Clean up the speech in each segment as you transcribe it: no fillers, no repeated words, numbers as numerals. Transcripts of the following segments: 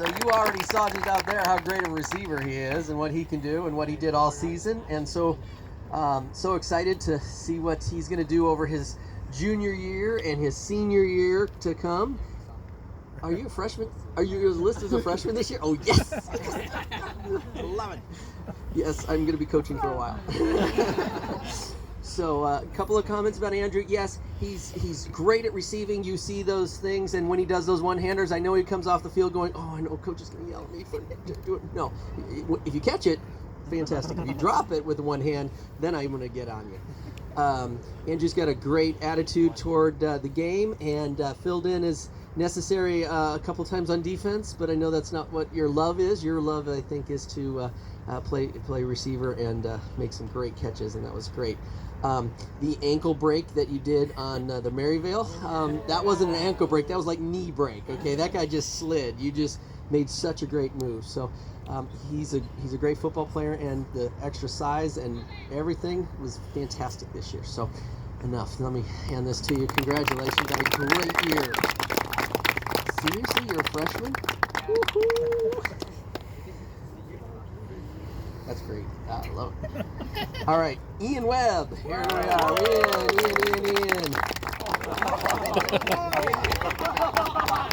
So you already saw just out there how great a receiver he is and what he can do and what he did all season. And so excited to see what he's going to do over his junior year and his senior year to come. Are you a freshman? Are you listed as a freshman this year? Oh, yes! Love it. Yes, I'm going to be coaching for a while. So a couple of comments about Andrew. Yes, he's great at receiving. You see those things, and when he does those one-handers, I know he comes off the field going, oh, I know coach is going to yell at me for doing it. No, if you catch it, fantastic. If you drop it with one hand, then I'm going to get on you. Andrew's got a great attitude toward the game and filled in as necessary a couple times on defense, but I know that's not what your love is. Your love, I think, is to play receiver and make some great catches, and that was great. The ankle break that you did on the Maryvale, that wasn't an ankle break, that was like knee break. Okay, that guy just slid. You just made such a great move. So he's a great football player, and the extra size and everything was fantastic this year. So enough. Let me hand this to you. Congratulations on a great year. Seriously, you're a freshman? Woo-hoo. That's great. I love it. All right, Ian Webb. Here we are. Ian.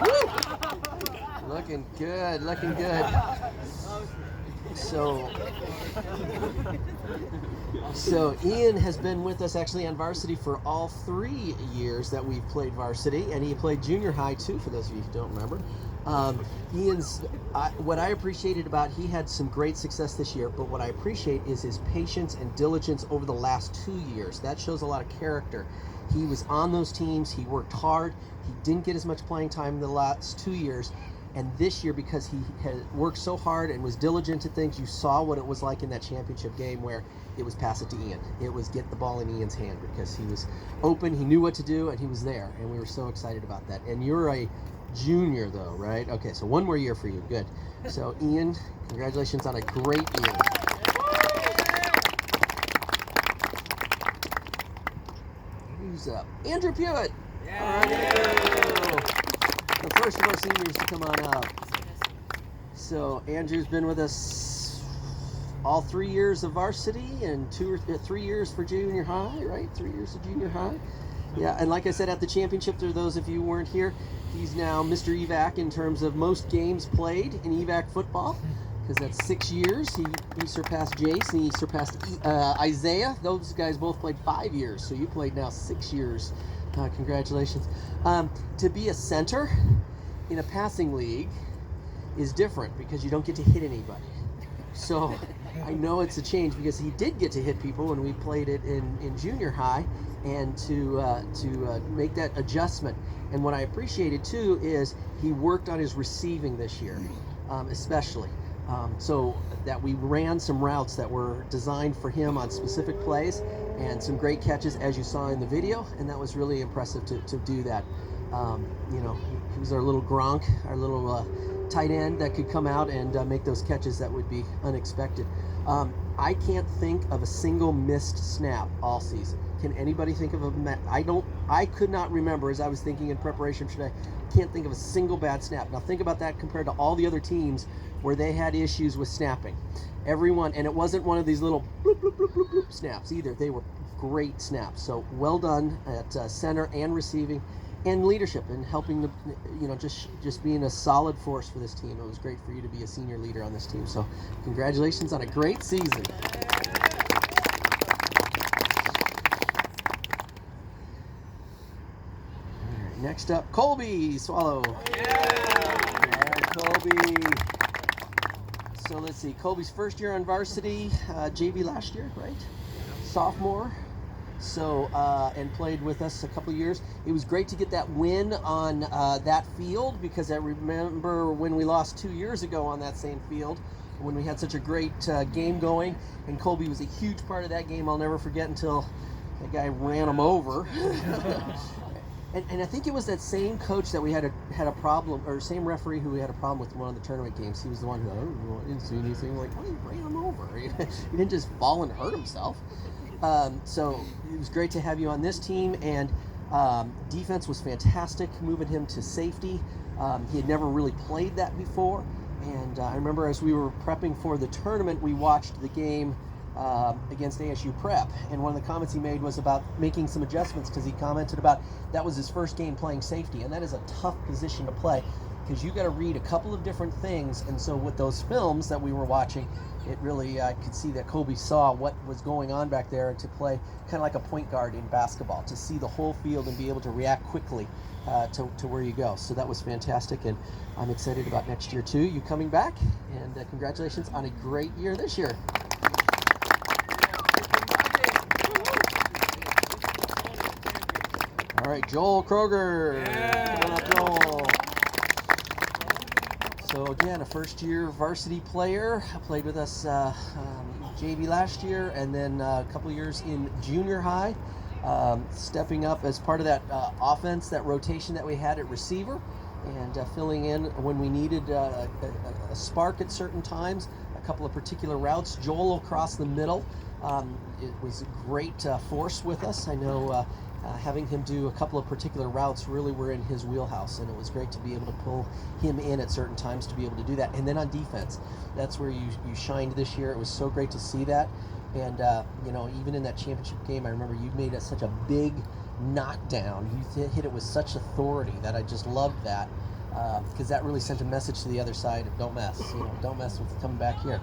Woo! Looking good. So Ian has been with us actually on varsity for all 3 years that we've played varsity, and he played junior high too, for those of you who don't remember. What I appreciated about, he had some great success this year, but what I appreciate is his patience and diligence over the last 2 years. That shows a lot of character. He was on those teams, he worked hard, he didn't get as much playing time in the last 2 years, and this year, because he had worked so hard and was diligent to things, you saw what it was like in that championship game where it was pass it to Ian. It was get the ball in Ian's hand because he was open, he knew what to do, and he was there, and we were so excited about that. And you're a junior though, right? Okay, so one more year for you. Good. So Ian, congratulations on a great year. Who's up? Andrew Pewitt. Yeah. All right, Andrew. The first of our seniors to come on up. So Andrew's been with us all 3 years of varsity and 3 years for junior high, right? 3 years of junior high. Yeah, and like I said at the championship, for those of you who weren't here, he's now Mr. EVAC in terms of most games played in EVAC football, because that's 6 years. He surpassed Jace, and he surpassed Isaiah. Those guys both played 5 years, so you played now 6 years. Congratulations. To be a center in a passing league is different because you don't get to hit anybody. So I know it's a change because he did get to hit people when we played it in junior high, and to make that adjustment. And what I appreciated too is he worked on his receiving this year, especially. So that we ran some routes that were designed for him on specific plays, and some great catches as you saw in the video, and that was really impressive to do that. He was our little Gronk, our little tight end that could come out and make those catches that would be unexpected. I can't think of a single missed snap all season. Can anybody think of I could not remember, as I was thinking in preparation for today, can't think of a single bad snap. Now think about that compared to all the other teams where they had issues with snapping. Everyone, and it wasn't one of these little bloop, bloop, bloop, bloop, bloop snaps either. They were great snaps. So well done at center and receiving and leadership and helping just being a solid force for this team. It was great for you to be a senior leader on this team. So congratulations on a great season. Next up, Colby Swallow. Yeah, Colby. So let's see, Colby's first year on varsity, JV last year, right? Sophomore. So, and played with us a couple years. It was great to get that win on that field, because I remember when we lost 2 years ago on that same field, when we had such a great game going, and Colby was a huge part of that game. I'll never forget until that guy ran him over. And I think it was that same coach that we had a problem, or same referee who we had a problem with in one of the tournament games. He was the one who, I didn't see anything. Like, why you ran him over? He didn't just fall and hurt himself. So it was great to have you on this team, and Defense was fantastic, moving him to safety. He had never really played that before. And I remember as we were prepping for the tournament, we watched the game against ASU Prep. And one of the comments he made was about making some adjustments, because he commented about that was his first game playing safety. And that is a tough position to play, because you got to read a couple of different things. And so with those films that we were watching, it really, I could see that Kobe saw what was going on back there, to play kind of like a point guard in basketball, to see the whole field and be able to react quickly to where you go. So that was fantastic, and I'm excited about next year too, you coming back, and congratulations on a great year this year. All right, Joel Kroger. Yeah. Come on up, Joel. So again, a first-year varsity player, played with us JV last year, and then a couple years in junior high, stepping up as part of that offense, that rotation that we had at receiver, and filling in when we needed a spark at certain times, a couple of particular routes. Joel across the middle, it was a great force with us. I know having him do a couple of particular routes really were in his wheelhouse, and it was great to be able to pull him in at certain times to be able to do that. And then on defense, that's where you shined this year. It was so great to see that. And you know, even in that championship game, I remember you made it such a big knockdown. You hit it with such authority that I just loved that, because that really sent a message to the other side of don't mess. You know, don't mess with coming back here.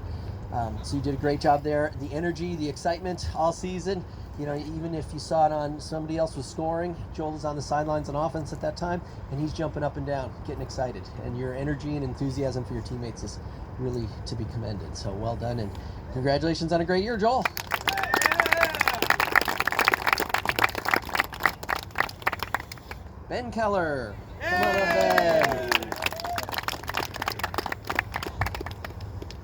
So you did a great job there. The energy, the excitement all season. You know, even if you saw it on somebody else was scoring, Joel was on the sidelines on offense at that time, and he's jumping up and down, getting excited. And your energy and enthusiasm for your teammates is really to be commended. So well done, and congratulations on a great year, Joel. Ben Keller. Come on up, Ben.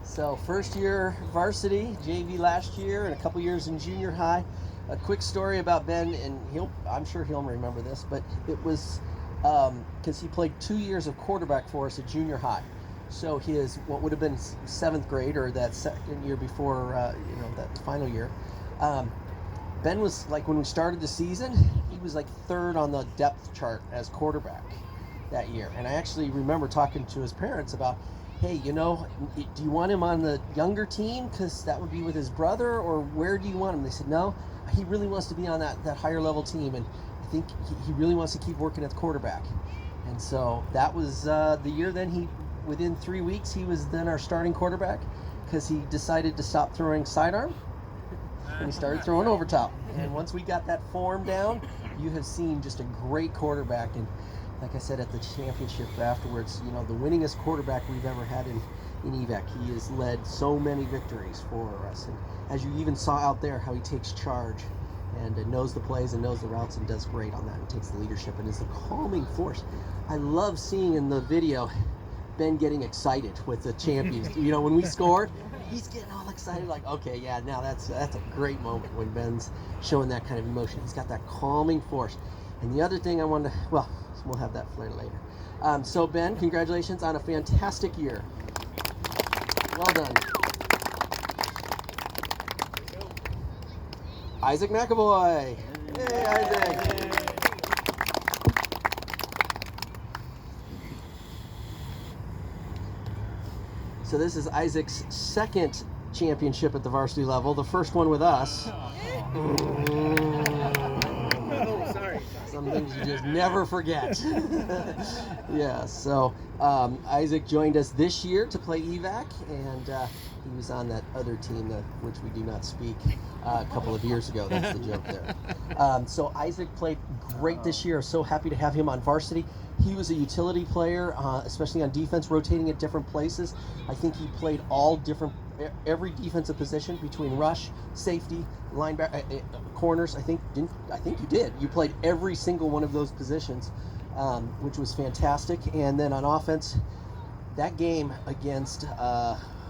So first year varsity, JV last year, and a couple years in junior high. A quick story about Ben, and I'm sure he'll remember this, but it was because he played 2 years of quarterback for us at junior high. So his, what would have been 7th grade, or that second year before, you know, that final year, Ben was like, when we started the season, he was like 3rd on the depth chart as quarterback that year. And I actually remember talking to his parents about, hey, you know, do you want him on the younger team, because that would be with his brother, or where do you want him? They said, no, he really wants to be on that higher level team, and I think he really wants to keep working at the quarterback. And so that was the year. Then within 3 weeks, he was then our starting quarterback, because he decided to stop throwing sidearm, and he started throwing over top. And once we got that form down, you have seen just a great quarterback. And like I said at the championship afterwards, you know, the winningest quarterback we've ever had in EVAC. He has led so many victories for us. And as you even saw out there, how he takes charge and knows the plays and knows the routes and does great on that, and takes the leadership and is the calming force. I love seeing in the video Ben getting excited with the champions. You know, when we scored, he's getting all excited, like, okay, yeah, now that's a great moment when Ben's showing that kind of emotion. He's got that calming force. And the other thing I wanted to, well, we'll have that flair later. So Ben, congratulations on a fantastic year. Well done. Isaac McAvoy. Hey, Isaac. So this is Isaac's 2nd championship at the varsity level, the first one with us. Some things you just never forget. Yeah, so Isaac joined us this year to play EVAC, and he was on that other team, which we do not speak, a couple of years ago. That's the joke there. So Isaac played great this year. So happy to have him on varsity. He was a utility player, especially on defense, rotating at different places. I think he played every defensive position between rush, safety, linebacker, corners. I think you did. You played every single one of those positions, which was fantastic. And then on offense, that game against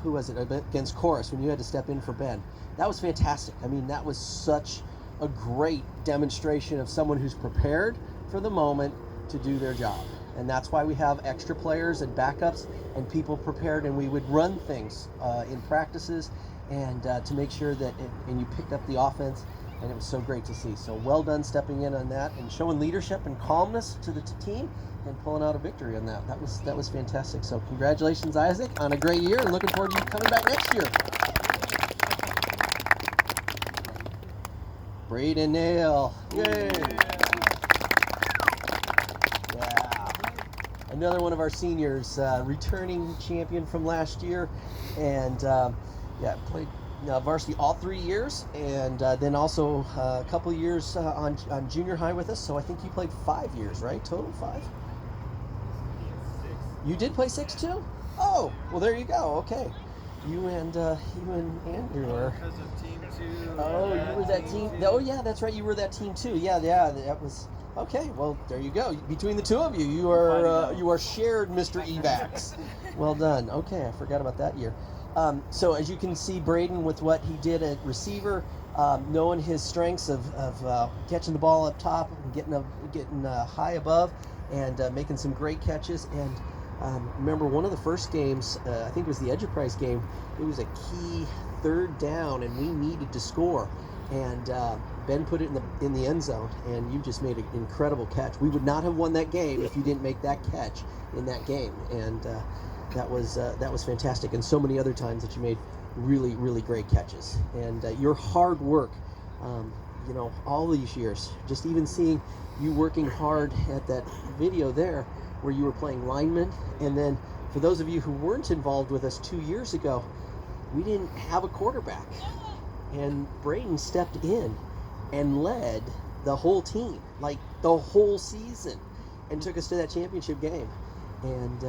who was it? Against Chorus, when you had to step in for Ben, that was fantastic. I mean, that was such a great demonstration of someone who's prepared for the moment to do their job. And that's why we have extra players and backups and people prepared, and we would run things in practices and to make sure that and you picked up the offense and it was so great to see. So well done stepping in on that and showing leadership and calmness to the team and pulling out a victory on that. That was fantastic. So congratulations, Isaac, on a great year, and looking forward to you coming back next year. Braden Nail. Yay! Yeah. Another one of our seniors, returning champion from last year, and played varsity all 3 years, and then also a couple years on junior high with us. So I think you played 5 years, right? Total 5? You did play 6 too? Oh, well there you go. Okay. You and Andrew are. Because of team 2. Oh, you were that team. Oh, yeah, that's right. You were that team too. Yeah, that was okay. Well, there you go. Between the two of you, you are shared Mr. Evacs. Well done. Okay, I forgot about that year. So as you can see, Braden with what he did at receiver, knowing his strengths of catching the ball up top and getting high above, and making some great catches. And remember one of the first games, I think it was the Enterprise game, it was a key 3rd down and we needed to score, and Ben put it in the end zone, and you just made an incredible catch. We would not have won that game if you didn't make that catch in that game, and that was fantastic. And so many other times that you made really, really great catches, and your hard work, all these years, just even seeing you working hard at that video there where you were playing lineman. And then for those of you who weren't involved with us 2 years ago, we didn't have a quarterback, and Braden stepped in and led the whole team, like the whole season, and took us to that championship game. And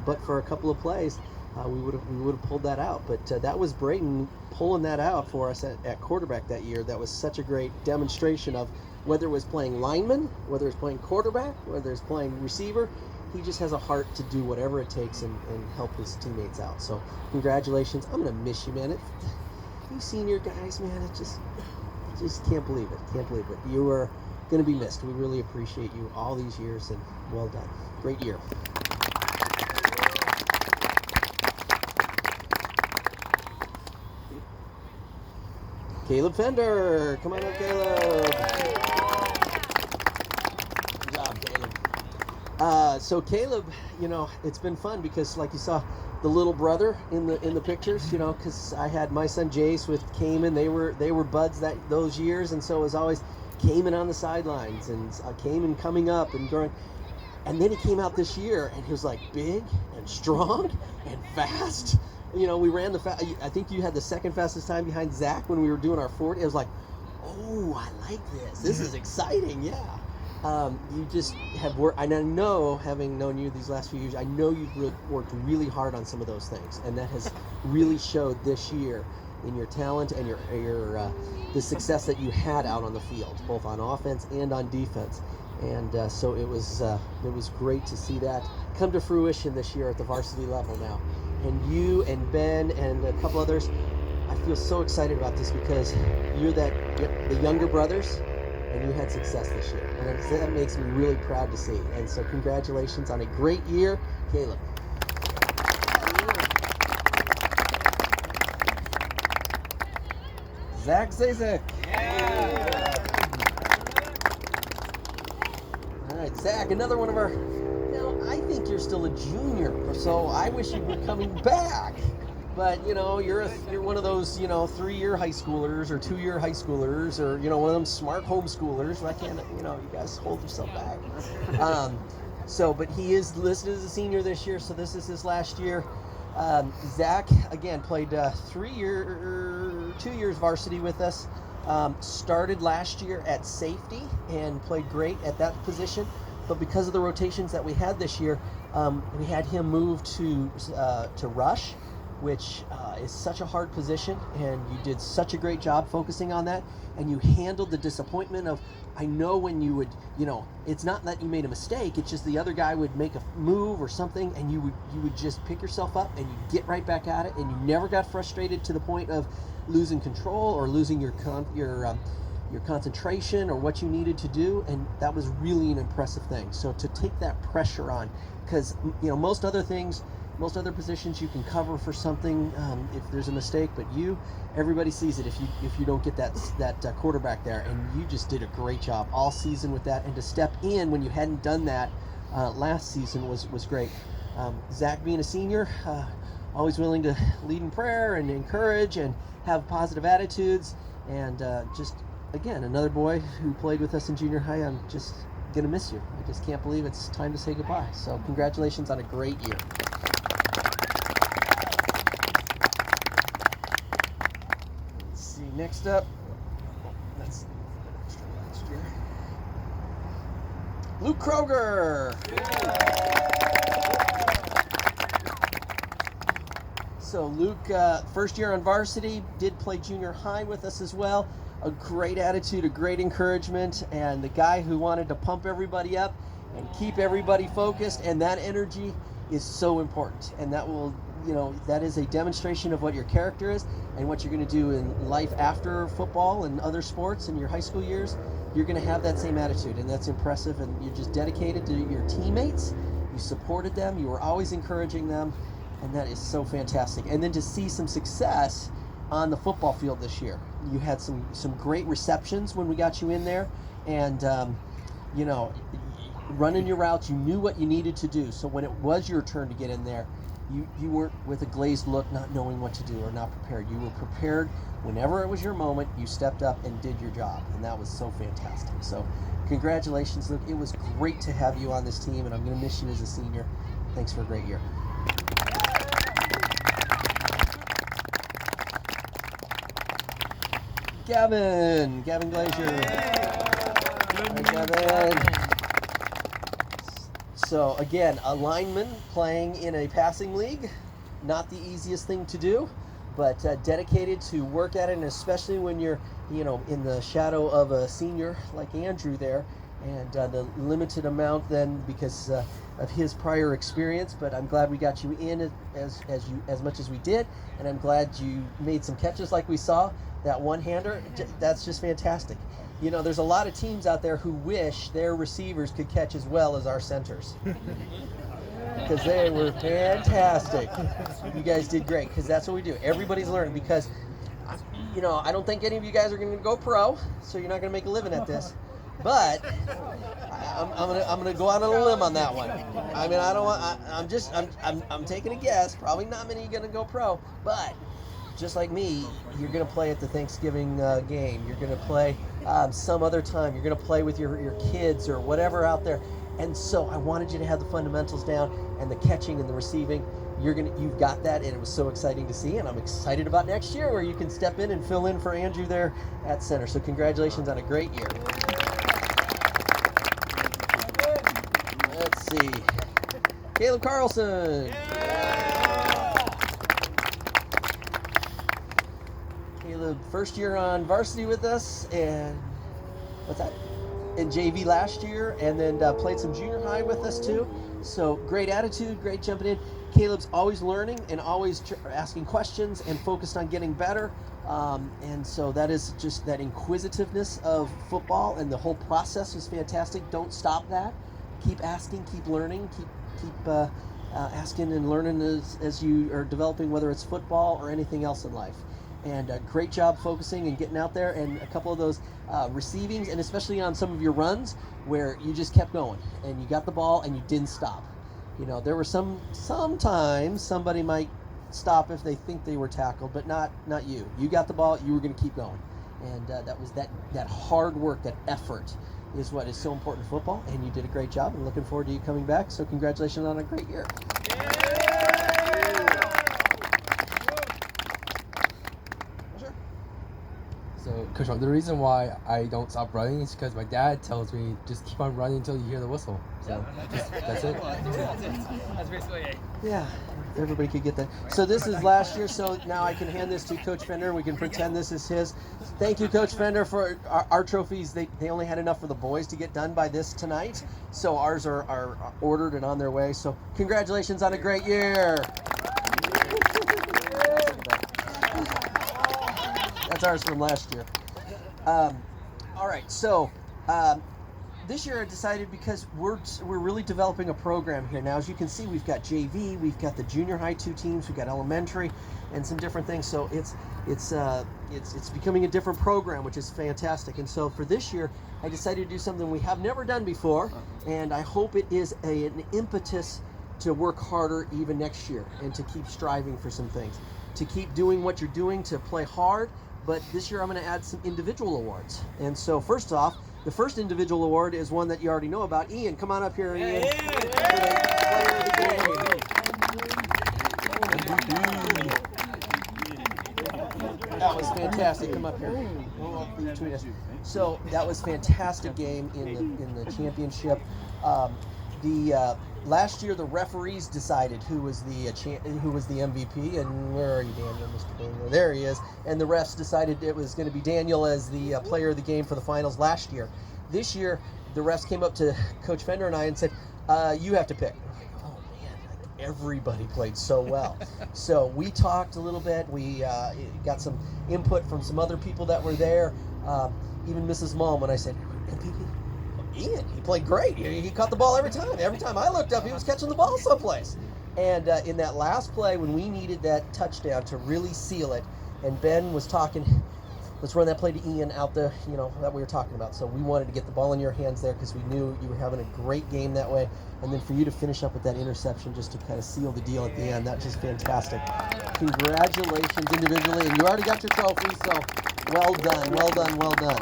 but for a couple of plays, we would have pulled that out. But that was Braden pulling that out for us at quarterback that year. That was such a great demonstration of whether it was playing lineman, whether it's playing quarterback, whether it's playing receiver. He just has a heart to do whatever it takes and help his teammates out. So congratulations. I'm gonna miss you, man. You senior guys, man, I just can't believe it. Can't believe it. You are gonna be missed. We really appreciate you all these years, and well done. Great year. Caleb Fender. Come on up, Caleb. Good job, Caleb. So Caleb, it's been fun because, like you saw, the little brother in the pictures, because I had my son Jace with Cayman. They were buds those years, and so it was always Cayman on the sidelines and Cayman coming up and growing. And then he came out this year, and he was like big and strong and fast. We ran I think you had the second fastest time behind Zach when we were doing our 40. It was like, oh, I like this. This is exciting, yeah. You just have worked, and I know, having known you these last few years, I know you've worked really hard on some of those things, and that has really showed this year in your talent and your the success that you had out on the field, both on offense and on defense. And so it was great to see that come to fruition this year at the varsity level now. And you and Ben and a couple others, I feel so excited about this because you're the younger brothers, and you had success this year. And that makes me really proud to see. And so congratulations on a great year, Caleb. Zach Zazek. Yeah. All right, Zach, another one of our. I think you're still a junior, so I wish you were coming back. But you're one of those 3-year high schoolers or 2-year high schoolers, or one of them smart homeschoolers. I can't you guys hold yourself back. But he is listed as a senior this year, so this is his last year. Zach again played 2 years varsity with us. Started last year at safety and played great at that position. But because of the rotations that we had this year, we had him move to rush, which is such a hard position, and you did such a great job focusing on that, and you handled the disappointment of, I know when you would, it's not that you made a mistake, it's just the other guy would make a move or something, and you would just pick yourself up and you get right back at it, and you never got frustrated to the point of losing control or losing your concentration or what you needed to do. And that was really an impressive thing. So to take that pressure on, because most other things Most other positions you can cover for something if there's a mistake, but everybody sees it if you don't get that quarterback there, and you just did a great job all season with that, and to step in when you hadn't done that last season was great. Zach, being a senior, always willing to lead in prayer and encourage and have positive attitudes, and just again another boy who played with us in junior high. I'm just gonna miss you. I just can't believe it's time to say goodbye. So congratulations on a great year. Let's see, next up, that's last year. Luke Kroger. So Luke, first year on varsity, did play junior high with us as well. A great attitude, a great encouragement, and the guy who wanted to pump everybody up and keep everybody focused, and that energy is so important. And that will, that is a demonstration of what your character is and what you're going to do in life after football and other sports in your high school years. You're going to have that same attitude, and that's impressive, and you're just dedicated to your teammates. You supported them, you were always encouraging them, and that is so fantastic. And then to see some success on the football field this year. You had some great receptions when we got you in there, and running your routes, you knew what you needed to do. So when it was your turn to get in there, you weren't with a glazed look, not knowing what to do or not prepared. You were prepared. Whenever it was your moment, you stepped up and did your job, and that was so fantastic. So congratulations, Luke. It was great to have you on this team, and I'm going to miss you as a senior. Thanks for a great year. Gavin Glazier. Hi, Gavin. So again, a lineman playing in a passing league, not the easiest thing to do, but dedicated to work at it, and especially when you're, in the shadow of a senior like Andrew there, and the limited amount then because of his prior experience. But I'm glad we got you in as much as we did, and I'm glad you made some catches like we saw. That one-hander, that's just fantastic. There's a lot of teams out there who wish their receivers could catch as well as our centers. Because they were fantastic. You guys did great, because that's what we do. Everybody's learning, because, I don't think any of you guys are going to go pro, so you're not going to make a living at this. But I'm gonna go out on a limb on that one. I mean, I don't want. I'm taking a guess. Probably not many are going to go pro, but just like me, you're going to play at the Thanksgiving game. You're going to play some other time. You're going to play with your kids or whatever out there. And so I wanted you to have the fundamentals down, and the catching and the receiving. You've got that, and it was so exciting to see. And I'm excited about next year where you can step in and fill in for Andrew there at center. So congratulations on a great year. Let's see. Caleb Carlson. Caleb, first year on varsity with us, and in JV last year, and then played some junior high with us too. So great attitude, great jumping in. Caleb's always learning and always asking questions and focused on getting better. And so that is just that inquisitiveness of football, and the whole process was fantastic. Don't stop that. Keep asking, keep learning, keep asking and learning as you are developing, whether it's football or anything else in life. And a great job focusing and getting out there, and a couple of those receivings, and especially on some of your runs where you just kept going and you got the ball and you didn't stop. There were sometimes somebody might stop if they think they were tackled, but not you. You got the ball, you were going to keep going, and that was that hard work, that effort is what is so important in football, and you did a great job, and looking forward to you coming back. So congratulations on a great year. So, Coach, the reason why I don't stop running is because my dad tells me just keep on running until you hear the whistle. So, that's it. That's basically it. Yeah, if everybody could get that. So this is last year, so now I can hand this to Coach Fender. We can pretend this is his. Thank you, Coach Fender, for our trophies. They only had enough for the boys to get done by this tonight, so ours are ordered and on their way. So congratulations on a great year. That's ours from last year. All right, so this year I decided, because we're really developing a program here now. As you can see, we've got JV, we've got the junior high 2 teams, we've got elementary, and some different things. So it's becoming a different program, which is fantastic. And so for this year, I decided to do something we have never done before, and I hope it is an impetus to work harder even next year and to keep striving for some things, to keep doing what you're doing, to play hard. But this year I'm going to add some individual awards. And so first off, the first individual award is one that you already know about. Ian, come on up here, Ian. Player of the game. That was fantastic. Come up here. Between us. So that was fantastic game in the championship. Last year the referees decided who was the MVP, and where are you, Daniel? Mr. Daniel, there he is. And the refs decided it was going to be Daniel as the player of the game for the finals last year. This year the refs came up to Coach Fender and I and said, "You have to pick." I'm like, oh man, everybody played so well. So we talked a little bit. We got some input from some other people that were there. Even Mrs. Malm, when I said MVP. Ian, he played great. He caught the ball every time. Every time I looked up, he was catching the ball someplace. And in that last play, when we needed that touchdown to really seal it, and Ben was talking, let's run that play to Ian out the, that we were talking about. So we wanted to get the ball in your hands there because we knew you were having a great game that way. And then for you to finish up with that interception just to kind of seal the deal at the end, that's just fantastic. Congratulations individually. And you already got your trophy, so well done, well done, well done.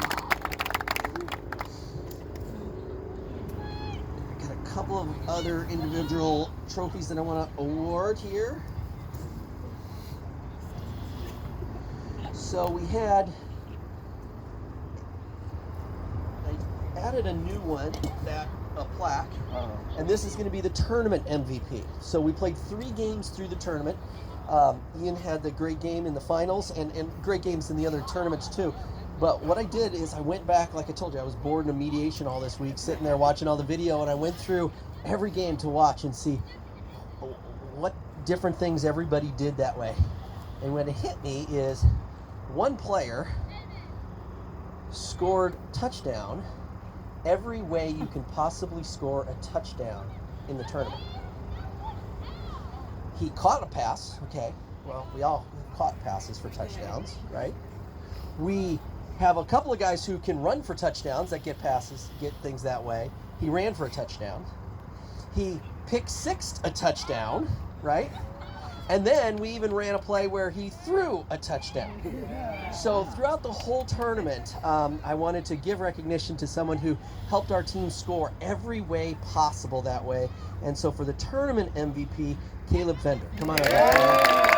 Couple of other individual trophies that I want to award here. So we had, I added a new one, a plaque, and this is going to be the tournament MVP. So we played 3 games through the tournament. Ian had the great game in the finals and great games in the other tournaments too. But what I did is I went back, like I told you, I was bored in a mediation all this week, sitting there watching all the video, and I went through every game to watch and see what different things everybody did that way. And what it hit me is one player scored touchdown every way you can possibly score a touchdown in the tournament. He caught a pass, okay, well, we all caught passes for touchdowns, right? We have a couple of guys who can run for touchdowns that get passes, get things that way. He ran for a touchdown. He pick-sixed a touchdown, right? And then we even ran a play where he threw a touchdown. So throughout the whole tournament, I wanted to give recognition to someone who helped our team score every way possible that way. And so for the tournament MVP, Caleb Fender. Come on over.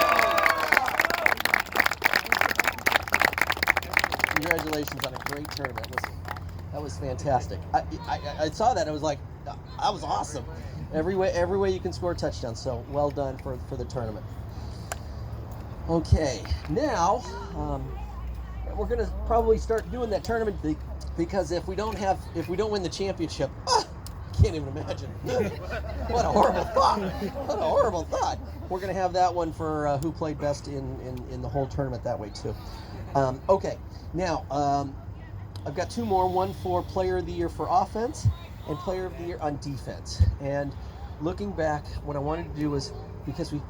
Congratulations on a great tournament. That was fantastic. I saw that. I was like, that was awesome. Every way you can score a touchdown. So well done for the tournament. Okay, now we're gonna probably start doing that tournament because if we don't win the championship, I can't even imagine. What a horrible thought. What a horrible thought. We're gonna have that one for who played best in the whole tournament that way too. Okay. Now, I've got 2 more, one for Player of the Year for offense and Player of the Year on defense. And looking back, what I wanted to do was, because we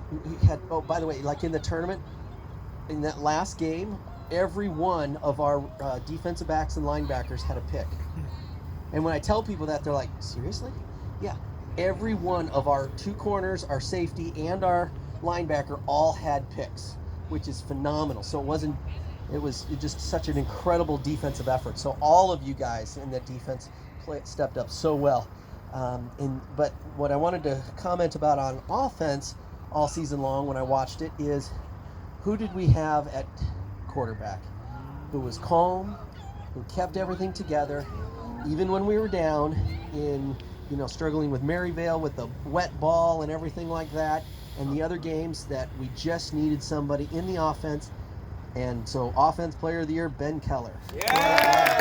had, oh, by the way, like in the tournament, in that last game, every one of our defensive backs and linebackers had a pick. And when I tell people that, they're like, seriously? Yeah. Every one of our 2 corners, our safety, and our linebacker all had picks, which is phenomenal. So it was just such an incredible defensive effort. So all of you guys in that defense stepped up so well. But what I wanted to comment about on offense all season long when I watched it is, who did we have at quarterback? Who was calm, who kept everything together, even when we were down in, struggling with Maryvale with the wet ball and everything like that, and the other games that we just needed somebody in the offense. And so, Offense Player of the Year, Ben Keller. Yeah!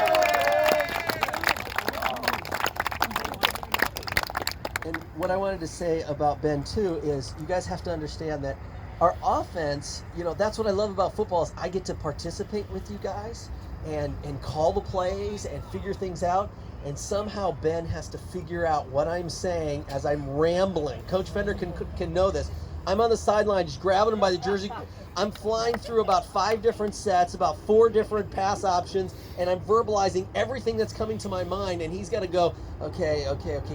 And what I wanted to say about Ben, too, is you guys have to understand that our offense, that's what I love about football, is I get to participate with you guys and call the plays and figure things out. and somehow Ben has to figure out what I'm saying as I'm rambling. Coach Fender can know this. I'm on the sideline just grabbing him by the jersey. I'm flying through about 5 different sets, about 4 different pass options, and I'm verbalizing everything that's coming to my mind, and he's got to go, okay,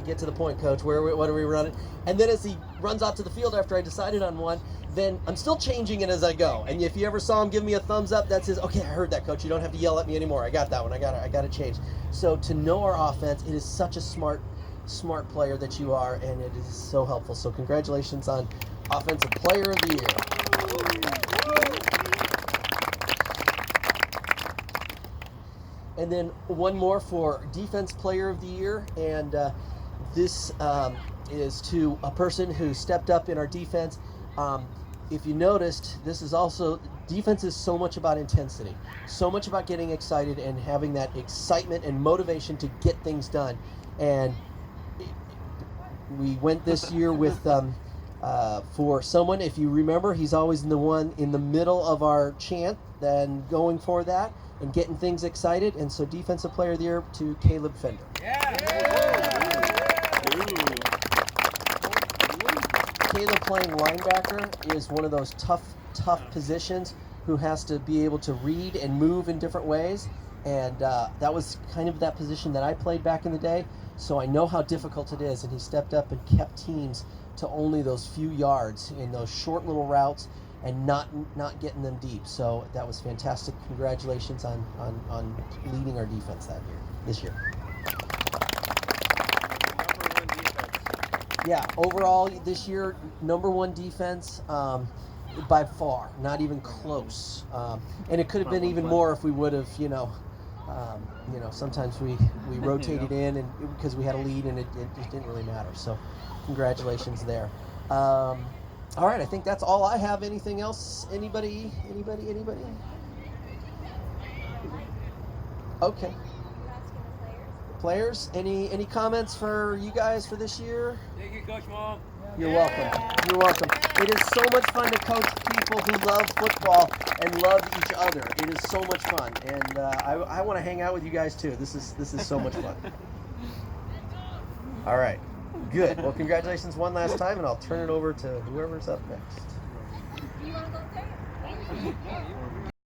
get to the point, coach. What are we running? And then as he runs out to the field after I decided on one, then I'm still changing it as I go. And if you ever saw him give me a thumbs up, that's his, okay, I heard that, coach. You don't have to yell at me anymore. I got that one. I got to change. So to know our offense, it is such a smart player that you are, and it is so helpful. So congratulations on Offensive Player of the Year. And then one more for Defense Player of the Year, and this is to a person who stepped up in our defense. If you noticed, this is also, defense is so much about intensity, so much about getting excited and having that excitement and motivation to get things done. And we went this year with, for someone, if you remember, he's always the one in the middle of our chant, then going for that and getting things excited. And so Defensive Player of the Year to Caleb Fender. Caleb playing linebacker is one of those tough positions who has to be able to read and move in different ways. And that was kind of that position that I played back in the day. So I know how difficult it is. And he stepped up and kept teams to only those few yards in those short little routes and not getting them deep. So that was fantastic. Congratulations on leading our defense this year. Yeah, overall this year, #1 defense by far, not even close. And it could have been even more if we would have, sometimes we rotated in and because we had a lead and it just didn't really matter. So congratulations there. All right, I think that's all I have. Anything else? Anybody? Okay. Players, any comments for you guys for this year? Thank you, Coach Mom. You're welcome. You're welcome. It is so much fun to coach people who love football and love each other. It is so much fun, and I want to hang out with you guys too. This is so much fun. All right, good. Well, congratulations one last time, and I'll turn it over to whoever's up next. You want to go there?